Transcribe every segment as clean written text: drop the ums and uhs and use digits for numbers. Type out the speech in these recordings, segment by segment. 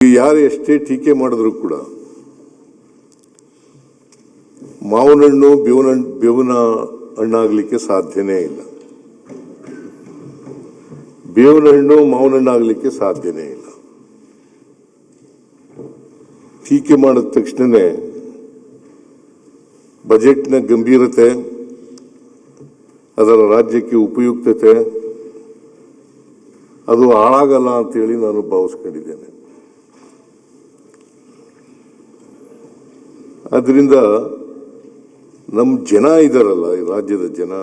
ಯಾರು ಎಷ್ಟೇ ಟೀಕೆ ಮಾಡಿದ್ರು ಕೂಡ ಮಾವಿನ ಹಣ್ಣು ಬೇವಿನ ಹಣ್ಣಾಗಲಿಕ್ಕೆ ಸಾಧ್ಯನೇ ಇಲ್ಲ. ಬೇವಿನ ಹಣ್ಣು ಮಾವಿನ ಹಣ್ಣಾಗಲಿಕ್ಕೆ ಸಾಧ್ಯನೇ ಇಲ್ಲ. ಟೀಕೆ ಮಾಡಿದ ತಕ್ಷಣನೇ ಬಜೆಟ್ನ ಗಂಭೀರತೆ, ಅದರ ರಾಜ್ಯಕ್ಕೆ ಉಪಯುಕ್ತತೆ ಅದು ಹಾಳಾಗಲ್ಲ ಅಂತೇಳಿ ನಾನು ಭಾವಿಸ್ಕೊಂಡಿದ್ದೇನೆ. ಅದರಿಂದ ನಮ್ಮ ಜನ ಇದ್ದಾರಲ್ಲ, ಈ ರಾಜ್ಯದ ಜನ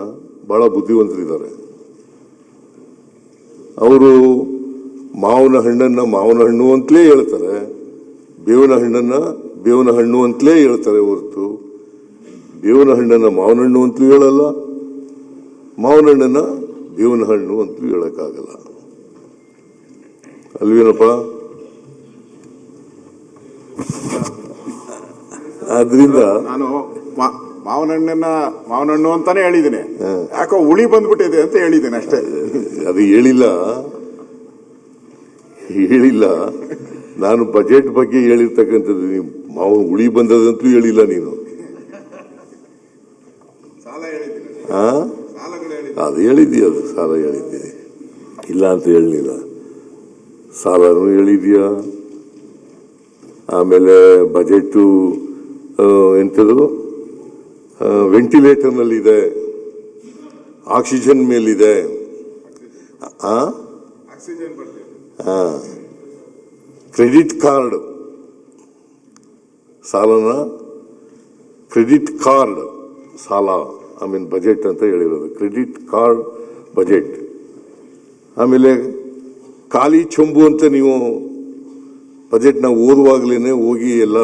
ಬಹಳ ಬುದ್ಧಿವಂತರಿದ್ದಾರೆ. ಅವರು ಮಾವಿನ ಹಣ್ಣನ್ನ ಮಾವಿನ ಹಣ್ಣು ಅಂತಲೇ ಹೇಳ್ತಾರೆ, ಬೇವಿನ ಹಣ್ಣನ್ನ ಬೇವಿನ ಹಣ್ಣು ಅಂತಲೇ ಹೇಳ್ತಾರೆ ಹೊರತು ಬೇವಿನ ಹಣ್ಣನ್ನ ಮಾವಿನ ಹಣ್ಣು ಅಂತಲೂ ಹೇಳಲ್ಲ, ಮಾವಿನ ಹಣ್ಣನ್ನ ಬೇವಿನ ಹಣ್ಣು ಅಂತಲೂ ಹೇಳಕ್ಕಾಗಲ್ಲ. ಅಲ್ವೇನಪ್ಪ? ಆದ್ರಿಂದ ನಾನು ಮಾವಿನ ಹಣ್ಣು ಅಂತಾನೆ ಹೇಳಿದ್ದೀನಿ, ಯಾಕೋ ಹುಳಿ ಬಂದ್ಬಿಟ್ಟಿದೆ ಅಂತ ಹೇಳಿದ್ದೀನಿ ಅಷ್ಟೇ. ಅದು ಹೇಳಿಲ್ಲ ನಾನು ಬಜೆಟ್ ಬಗ್ಗೆ ಹೇಳಿರ್ತಕ್ಕಂಥದ್ದು. ನೀವು ಮಾವು ಹುಳಿ ಬಂದದಂತೂ ಹೇಳಿಲ್ಲ ನೀನು. ಅದು ಹೇಳಿದ್ದೀಯ, ಅದು ಸಾಲ ಹೇಳಿದ್ದೀನಿ, ಇಲ್ಲ ಅಂತ ಹೇಳಲಿಲ್ಲ. ಸಾಲನೂ ಹೇಳಿದೀಯ. ಆಮೇಲೆ ಬಜೆಟ್ ಎಂಥದ್ದು ವೆಂಟಿಲೇಟರ್ನಲ್ಲಿದೆ, ಆಕ್ಸಿಜನ್ ಮೇಲಿದೆ, ಕ್ರೆಡಿಟ್ ಕಾರ್ಡ್ ಸಾಲನ ಕ್ರೆಡಿಟ್ ಕಾರ್ಡ್ ಸಾಲ ಬಜೆಟ್ ಅಂತ ಹೇಳಿರೋದು, ಕ್ರೆಡಿಟ್ ಕಾರ್ಡ್ ಬಜೆಟ್. ಆಮೇಲೆ ಖಾಲಿ ಚೊಂಬು ಅಂತ ನೀವು ಬಜೆಟ್ನ ಓದುವಾಗಲೇ ಹೋಗಿ ಎಲ್ಲ